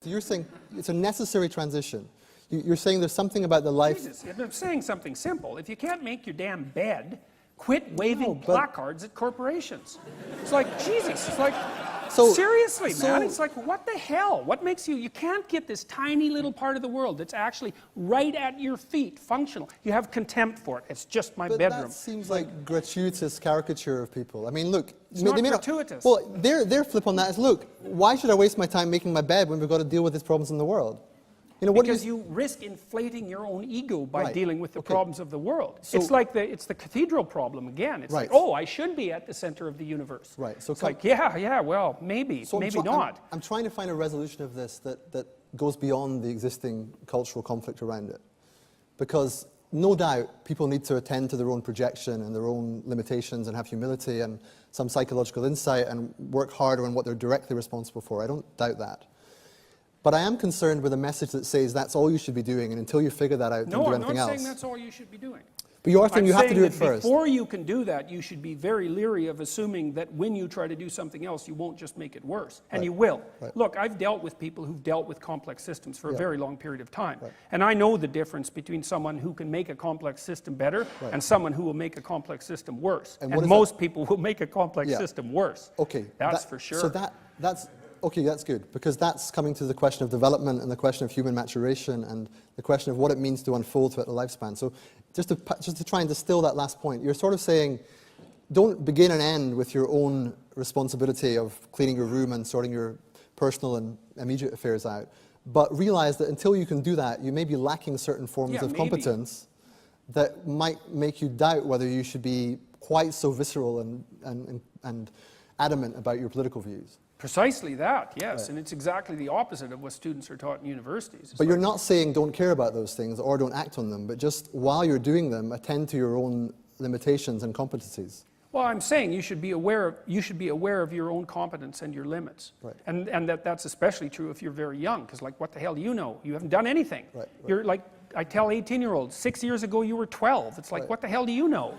You're saying it's a necessary transition. You're saying there's something about the life... Jesus, I'm saying something simple. If you can't make your damn bed, quit waving placards at corporations. It's like, Jesus, it's like, seriously, man. It's like, what the hell? What makes you can't get this tiny little part of the world that's actually right at your feet, functional. You have contempt for it. It's just my bedroom. That seems like gratuitous caricature of people. I mean, look... It's not gratuitous. Well, their flip on that is, look, why should I waste my time making my bed when we've got to deal with these problems in the world? You know, because you risk inflating your own ego by dealing with the problems of the world. So, it's like it's the cathedral problem again. It's like, oh, I should be at the center of the universe. Right. So it's like, yeah, well, maybe not. I'm trying to find a resolution of this that goes beyond the existing cultural conflict around it. Because no doubt people need to attend to their own projection and their own limitations and have humility and some psychological insight and work harder on what they're directly responsible for. I don't doubt that. But I am concerned with a message that says that's all you should be doing, and until you figure that out, don't do anything else. No, I'm not saying that's all you should be doing. But you are saying you have to do it first. Before you can do that, you should be very leery of assuming that when you try to do something else, you won't just make it worse. And you will. Look, I've dealt with people who've dealt with complex systems for a very long period of time. And I know the difference between someone who can make a complex system better and someone who will make a complex system worse. And most people will make a complex system worse. Okay. That's for sure. So that's... Okay, that's good, because that's coming to the question of development and the question of human maturation and the question of what it means to unfold throughout the lifespan. So just to try and distill that last point, you're sort of saying don't begin and end with your own responsibility of cleaning your room and sorting your personal and immediate affairs out, but realize that until you can do that, you may be lacking certain forms of competence that might make you doubt whether you should be quite so visceral and adamant about your political views. Precisely that, yes, and it's exactly the opposite of what students are taught in universities. But you're not saying don't care about those things or don't act on them, but just while you're doing them, attend to your own limitations and competencies. Well, I'm saying you should be aware of your own competence and your limits, and that's especially true if you're very young, because like, what the hell do you know? You haven't done anything. You're like, I tell 18-year-olds, 6 years ago you were 12. It's like, what the hell do you know?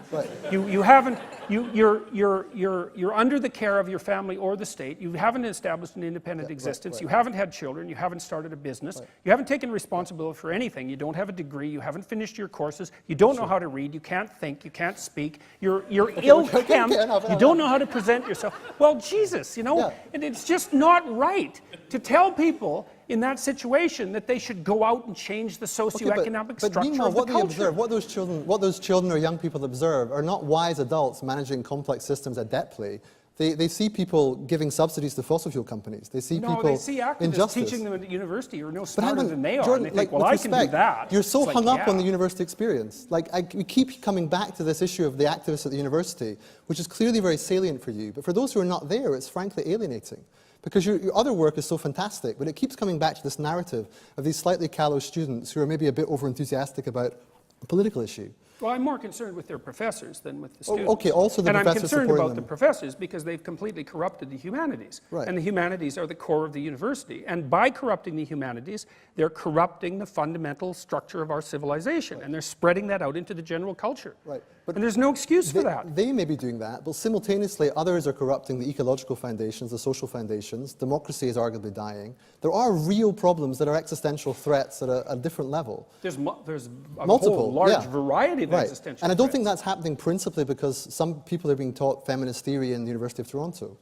You haven't. You're under the care of your family or the state. You haven't established an independent existence. You haven't had children. You haven't started a business. You haven't taken responsibility for anything. You don't have a degree. You haven't finished your courses. You don't know how to read. You can't think. You can't speak. You're ill-kempt. You don't know how to present yourself. Well, Jesus, you know, and it's just not right to tell people in that situation that they should go out and change the socioeconomic structure of the culture. What those children or young people observe are not wise adults managing complex systems adeptly. They see people giving subsidies to fossil fuel companies. They see people they see activists teaching them at university who are no smarter than they are. Jordan, and they think, well, I can do that. You're so hung up on the university experience. We keep coming back to this issue of the activists at the university, which is clearly very salient for you. But for those who are not there, it's frankly alienating. Because your other work is so fantastic, but it keeps coming back to this narrative of these slightly callow students who are maybe a bit over-enthusiastic about a political issue. Well, I'm more concerned with their professors than with the students. Okay, also the professors supporting them. And I'm concerned about the professors because they've completely corrupted the humanities. And the humanities are the core of the university. And by corrupting the humanities, they're corrupting the fundamental structure of our civilization. And they're spreading that out into the general culture. But and there's no excuse for that. They may be doing that, but simultaneously others are corrupting the ecological foundations, the social foundations. Democracy is arguably dying. There are real problems that are existential threats at a different level. There's a whole large variety of existential And I don't think that's happening principally because some people are being taught feminist theory in the University of Toronto.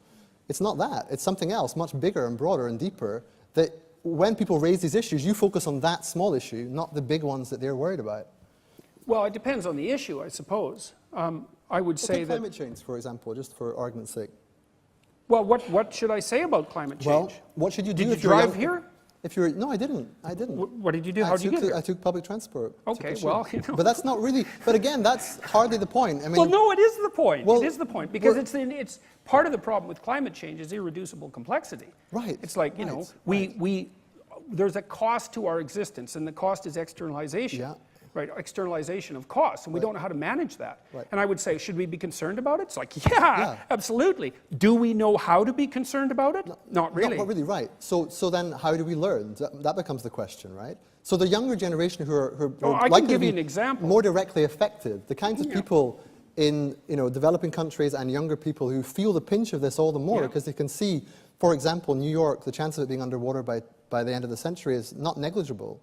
It's not that. It's something else, much bigger and broader and deeper, that when people raise these issues, you focus on that small issue, not the big ones that they're worried about. Well, it depends on the issue, I suppose. I would say that... climate change, for example, just for argument's sake. Well, what should I say about climate change? Well, what should you do if you're young? Did you drive here? If you're, no, I didn't. What did you do? How did you get here? I took public transport. Okay, well, you know. But that's not really, but again, that's hardly the point. I mean, well, no, it is the point. It is the point, because it's part of the problem with climate change is irreducible complexity. It's like, you know, there's a cost to our existence, and the cost is externalization. Externalization of costs, and we don't know how to manage that. And I would say, should we be concerned about it? It's like, absolutely. Do we know how to be concerned about it? Not really. Not really, right. So then how do we learn? That becomes the question, right? So the younger generation who are likely to be an example. More directly affected, the kinds of people in developing countries and younger people who feel the pinch of this all the more because they can see, for example, New York, the chance of it being underwater by by the end of the century is not negligible.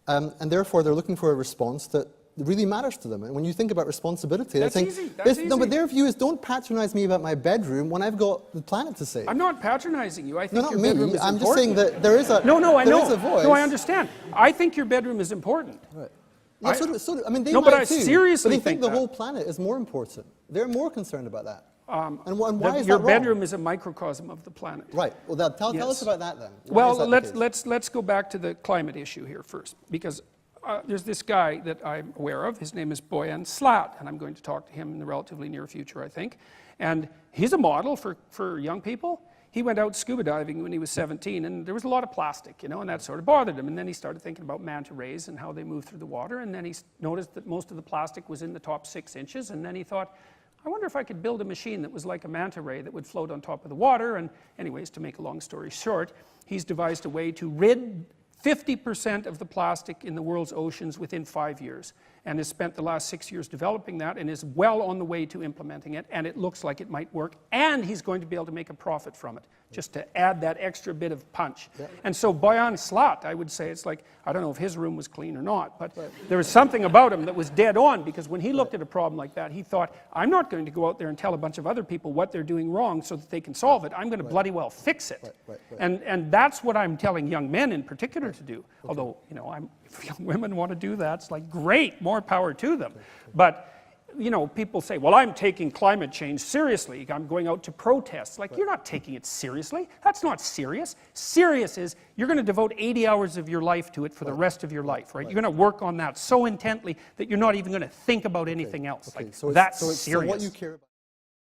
And therefore, they're looking for a response that really matters to them. And when you think about responsibility, that's they think, easy. That's easy. No, but their view is, don't patronize me about my bedroom when I've got the planet to save. I'm not patronizing you. I think No, your not me. bedroom is I'm important. just saying that there is a there is a voice. No, I understand. I think your bedroom is important. Right. Yeah, I mean, they no, might but I too, seriously but they think the that. whole planet is more important. They're more concerned about that. And why is that Your wrong? bedroom is a microcosm of the planet. Right. Well, tell Yes. us about that then. Why Well, is that the case? let's go back to the climate issue here first, because there's this guy that I'm aware of. His name is Boyan Slat, and I'm going to talk to him in the relatively near future, I think. And he's a model for young people. He went out scuba diving when he was 17, and there was a lot of plastic, and that sort of bothered him. And then he started thinking about manta rays and how they move through the water, and then he noticed that most of the plastic was in the top 6 inches, and then he thought, I wonder if I could build a machine that was like a manta ray that would float on top of the water. And anyways, to make a long story short, he's devised a way to rid 50% of the plastic in the world's oceans within 5 years, and has spent the last 6 years developing that, and is well on the way to implementing it, and it looks like it might work, and he's going to be able to make a profit from it, just to add that extra bit of punch. Yep. And so Boyan Slat, I would say, it's like, I don't know if his room was clean or not, but there was something about him that was dead on, because when he looked at a problem like that, he thought, I'm not going to go out there and tell a bunch of other people what they're doing wrong so that they can solve it. I'm going to bloody well fix it. And that's what I'm telling young men in particular to do. Although, if young women want to do that, it's like, great, more power to them. But, people say, well, I'm taking climate change seriously. I'm going out to protest. Like, you're not taking it seriously. That's not serious. Serious is you're going to devote 80 hours of your life to it for the rest of your life, right? You're going to work on that so intently that you're not even going to think about anything else. Like, that's serious. So what you care about